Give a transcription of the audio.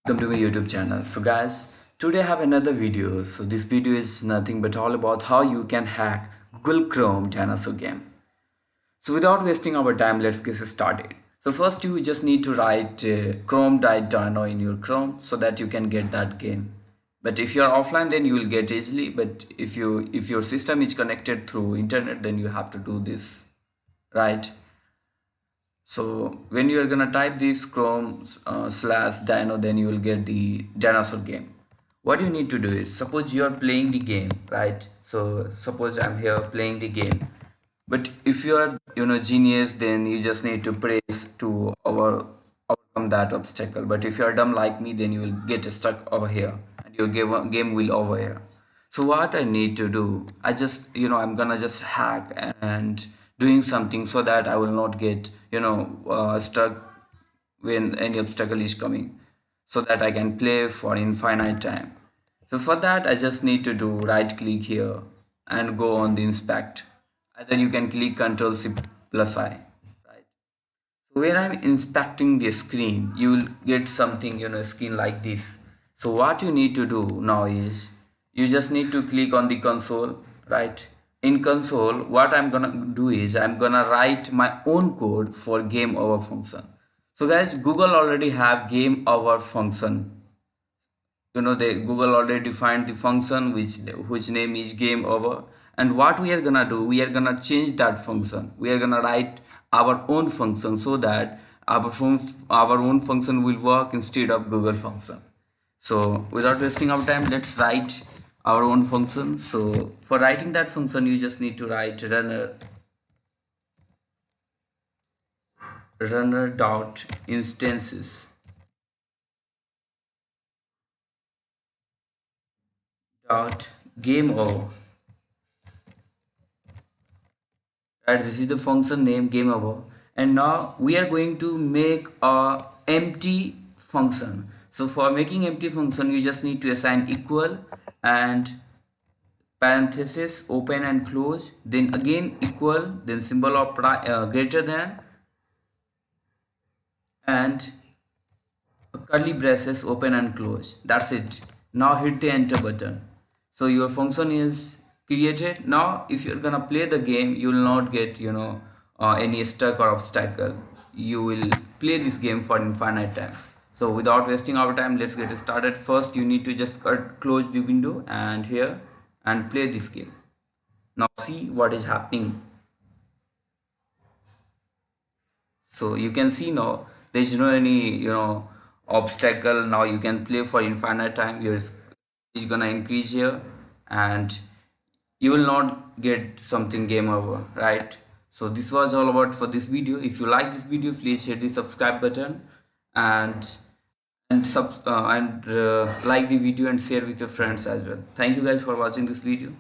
Welcome to my YouTube channel. So guys, today I have another video. So this video is nothing but all about how you can hack Google Chrome dinosaur game. So without wasting our time, let's get started. So first you just need to write chrome.dino in your Chrome so that you can get that game. But if you are offline, then you will get easily. But if your system is connected through internet, then you have to do this, right? So when you are gonna type this chrome slash dino, then you will get the dinosaur game. What you need to do is, suppose you are playing the game, right? So suppose I'm here playing the game, but if you are genius, then you just need to press to overcome that obstacle. But if you are dumb like me, then you will get stuck over here and your game will over here. So what I need to do, I just I'm gonna just hack and doing something so that I will not get stuck when any obstacle is coming, so that I can play for infinite time. So for that I just need to do right click here and go on the inspect. Either you can click Ctrl C plus I, right? So when I'm inspecting the screen, you will get something, screen like this. So what you need to do now is, you just need to click on the console, right? In console, what I'm gonna do is, I'm gonna write my own code for game over function. So guys, Google already have game over function. They Google already defined the function which name is game over. And what we are gonna do, we are gonna change that function. We are gonna write our own function so that our own function will work instead of Google function. So without wasting our time, let's write our own function. So for writing that function, you just need to write runner dot instances dot game over, right? This is the function name game over. And now we are going to make a empty function. So for making empty function, you just need to assign equal and parenthesis open and close, then again equal, then symbol of greater than, and curly braces open and close. That's it. Now hit the enter button. So your function is created. Now if you're gonna play the game, you will not get any stuck or obstacle. You will play this game for infinite time. So without wasting our time, let's get started. First you need to just close the window and here and play this game. Now see what is happening. So you can see now there is no any obstacle. Now you can play for infinite time. Your is gonna increase here and you will not get something game over, right? So this was all about for this video. If you like this video, please hit the subscribe button and like the video and share with your friends as well. Thank you guys for watching this video.